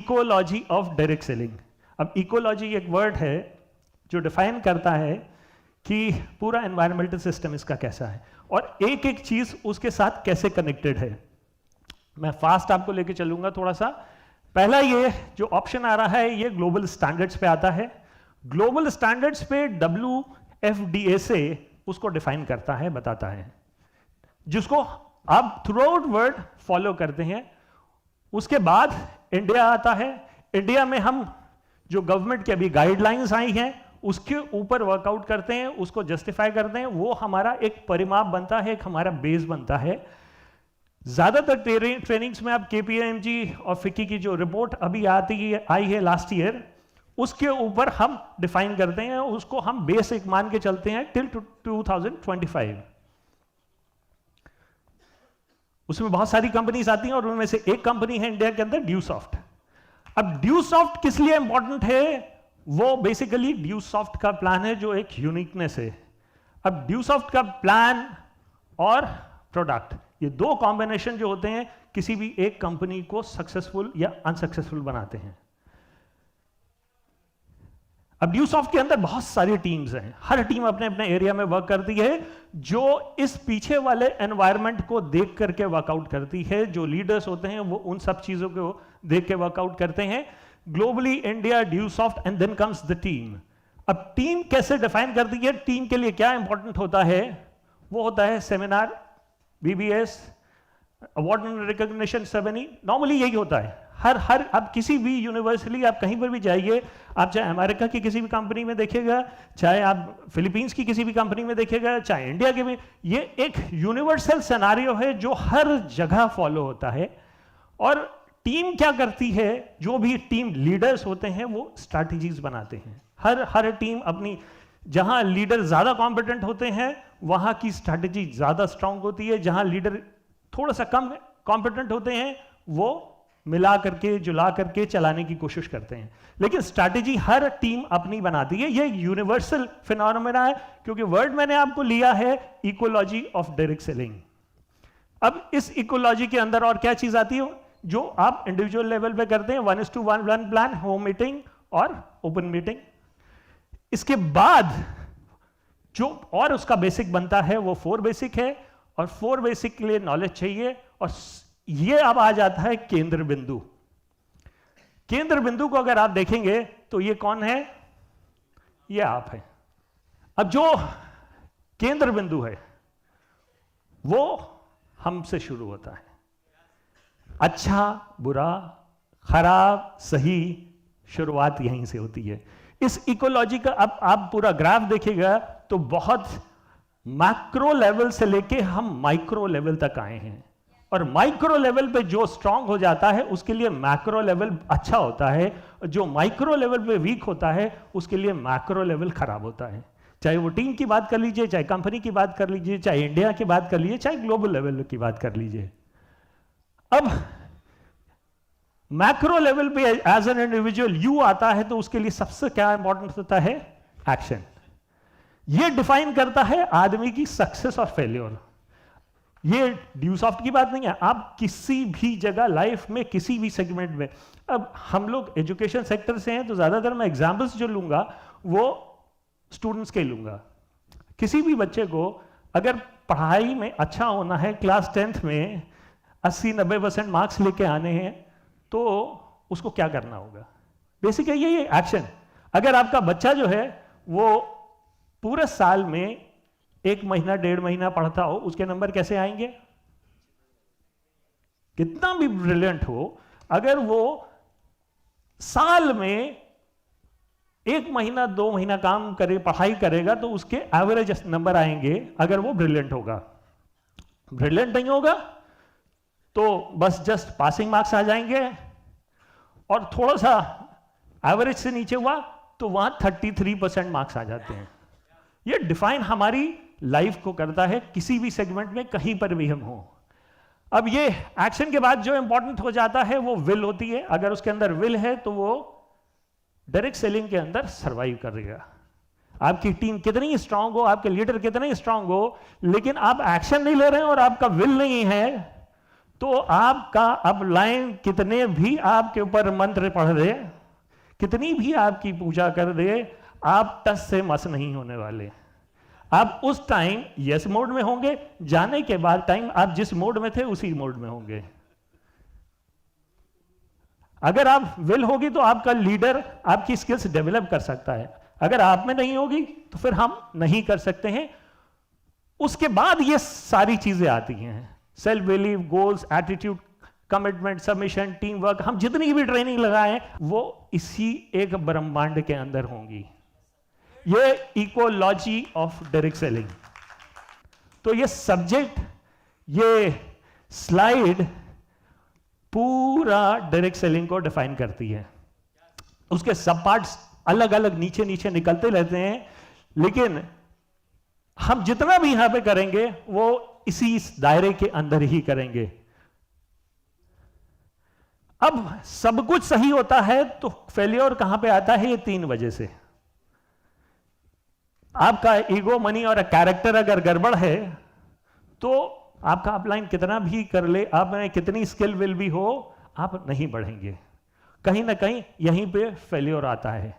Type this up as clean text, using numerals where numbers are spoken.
Ecology of direct selling. अब ecology एक word है जो डिफाइन करता है कि पूरा एनवायरमेंटल सिस्टम इसका कैसा है और एक एक चीज उसके साथ कैसे कनेक्टेड है। मैं फास्ट आपको लेके चलूंगा थोड़ा सा। पहला ये जो ऑप्शन आ रहा है ये ग्लोबल स्टैंडर्ड्स पे आता है। ग्लोबल स्टैंडर्ड्स पे WFDA से उसको डिफाइन करता है, बताता है, जिसको आप थ्रू आउट वर्ल्ड फॉलो करते हैं। उसके बाद इंडिया आता है। इंडिया में हम जो गवर्नमेंट की अभी गाइडलाइंस आई हैं उसके ऊपर वर्कआउट करते हैं, उसको जस्टिफाई करते हैं। वो हमारा एक परिमाप बनता है, एक हमारा बेस बनता है। ज्यादातर ट्रेनिंग्स में आप KPMG और FICCI की जो रिपोर्ट अभी आई है लास्ट ईयर, उसके ऊपर हम डिफाइन करते हैं, उसको हम बेस एक मान के चलते हैं टिल 2025। उसमें बहुत सारी कंपनीज आती हैं और उनमें से एक कंपनी है इंडिया के अंदर ड्यूसॉफ्ट। अब ड्यूसॉफ्ट किस लिए इंपॉर्टेंट है? वो बेसिकली ड्यूसॉफ्ट का प्लान है जो एक यूनिकनेस है। अब ड्यूसॉफ्ट का प्लान और प्रोडक्ट, ये दो कॉम्बिनेशन जो होते हैं किसी भी एक कंपनी को सक्सेसफुल या अनसक्सेसफुल बनाते हैं। अब ड्यूसॉफ्ट के अंदर बहुत सारी टीम्स हैं, हर टीम अपने अपने एरिया में वर्क करती है, जो इस पीछे वाले एनवायरनमेंट को देख करके वर्कआउट करती है। जो लीडर्स होते हैं वो उन सब चीजों को देख के वर्कआउट करते हैं। ग्लोबली इंडिया, ड्यूसॉफ्ट and then comes the team. अब टीम कैसे डिफाइन करती है, टीम के लिए क्या इंपॉर्टेंट होता है? वो होता है seminar, BBS, award and recognition ceremony. Normally यही होता है। हर अब किसी भी यूनिवर्सली आप कहीं पर भी जाइए, आप चाहे अमेरिका की किसी भी कंपनी में देखिएगा, चाहे आप फिलीपींस की किसी भी कंपनी में देखिएगा, चाहे इंडिया के भी, ये एक यूनिवर्सल सिनेरियो है जो हर जगह फॉलो होता है। और टीम क्या करती है? जो भी टीम लीडर्स होते हैं वो स्ट्रैटेजीज बनाते हैं। हर टीम अपनी, जहां लीडर ज्यादा कॉम्पिटेंट होते हैं वहां की स्ट्रैटेजी ज्यादा स्ट्रांग होती है। जहां लीडर थोड़ा सा कम कॉम्पिटेंट होते हैं वो मिला करके जुला करके चलाने की कोशिश करते हैं। लेकिन स्ट्रैटेजी हर टीम अपनी बनाती है। ये यूनिवर्सल फिनोमेना है, क्योंकि वर्ड मैंने आपको लिया है इकोलॉजी ऑफ डायरेक्ट सेलिंग। अब इस इकोलॉजी के अंदर और क्या चीज आती है जो आप इंडिविजुअल लेवल पे करते हैं? 1:1 प्लान, होम मीटिंग और ओपन मीटिंग। इसके बाद जो और उसका बेसिक बनता है वो 4 बेसिक है, और 4 बेसिक के लिए नॉलेज चाहिए। और ये अब आ जाता है केंद्र बिंदु। केंद्र बिंदु को अगर आप देखेंगे तो ये कौन है? ये आप है। अब जो केंद्र बिंदु है वो हमसे शुरू होता है। अच्छा, बुरा, खराब, सही, शुरुआत यहीं से होती है। इस इकोलॉजी का अब आप पूरा ग्राफ देखिएगा तो बहुत मैक्रो लेवल से लेके हम माइक्रो लेवल तक आए हैं। और माइक्रो लेवल पे जो स्ट्रांग हो जाता है उसके लिए मैक्रो लेवल अच्छा होता है, जो माइक्रो लेवल पे वीक होता है उसके लिए मैक्रो लेवल खराब होता है। चाहे वो टीम की बात कर लीजिए, चाहे कंपनी की बात कर लीजिए, चाहे इंडिया की बात कर लीजिए, चाहे ग्लोबल लेवल की बात कर लीजिए। अब मैक्रो लेवल पे एज एन इंडिविजुअल यू आता है तो उसके लिए सबसे क्या इंपॉर्टेंट होता है? एक्शन। ये डिफाइन करता है आदमी की सक्सेस और फेल्योर। ये ड्यूसॉफ्ट की बात नहीं है, आप किसी भी जगह लाइफ में किसी भी सेगमेंट में। अब हम लोग एजुकेशन सेक्टर से हैं तो ज्यादातर मैं एग्जाम्पल्स जो लूंगा वो स्टूडेंट्स के लूंगा। किसी भी बच्चे को अगर पढ़ाई में अच्छा होना है, क्लास 10th में 80-90% मार्क्स लेके आने हैं, तो उसको क्या करना होगा? बेसिक है ये एक्शन। अगर आपका बच्चा जो है वो पूरे साल में 1 महीना 1.5 महीना पढ़ता हो, उसके नंबर कैसे आएंगे? कितना भी ब्रिलियंट हो, अगर वो साल में 1 महीना 2 महीना काम करे, पढ़ाई करेगा, तो उसके एवरेज नंबर आएंगे। अगर वो ब्रिलियंट होगा, ब्रिलियंट नहीं होगा तो बस जस्ट पासिंग मार्क्स आ जाएंगे। और थोड़ा सा एवरेज से नीचे हुआ तो वहां 33% मार्क्स आ जाते हैं। ये डिफाइन हमारी लाइफ को करता है, किसी भी सेगमेंट में कहीं पर भी हम हो। अब ये एक्शन के बाद जो इंपॉर्टेंट हो जाता है वो विल होती है। अगर उसके अंदर विल है तो वो डायरेक्ट सेलिंग के अंदर सरवाइव करेगा। आपकी टीम कितनी स्ट्रांग हो, आपके लीडर कितने स्ट्रांग हो, लेकिन आप एक्शन नहीं ले रहे हैं और आपका विल नहीं है, तो आपका अपलाइन कितने भी आपके ऊपर मंत्र पढ़ दे, कितनी भी आपकी पूजा कर दे, आप टस से मस नहीं होने वाले। आप उस टाइम यस मोड में होंगे, जाने के बाद टाइम आप जिस मोड में थे उसी मोड में होंगे। अगर आप विल होगी तो आपका लीडर आपकी स्किल्स डेवलप कर सकता है, अगर आप में नहीं होगी तो फिर हम नहीं कर सकते हैं। उसके बाद ये सारी चीजें आती हैं, self believe, goals, attitude, commitment, submission, team work. हम जितनी भी ट्रेनिंग लगाएं वो इसी एक ब्रह्मांड के अंदर होंगी। ये इकोलॉजी ऑफ डायरेक्ट सेलिंग। तो ये सब्जेक्ट, ये स्लाइड पूरा डायरेक्ट सेलिंग को डिफाइन करती है। उसके सब पार्ट्स अलग अलग नीचे नीचे निकलते रहते हैं, लेकिन हम जितना भी यहां पे करेंगे वो इसी दायरे के अंदर ही करेंगे। अब सब कुछ सही होता है तो फेलियर कहां पे आता है? ये 3 वजह से। आपका ईगो, मनी और कैरेक्टर अगर गड़बड़ है तो आपका अपलाइन कितना भी कर ले, आप में कितनी स्किल विल भी हो, आप नहीं बढ़ेंगे। कहीं ना कहीं यहीं पे फेलियर आता है।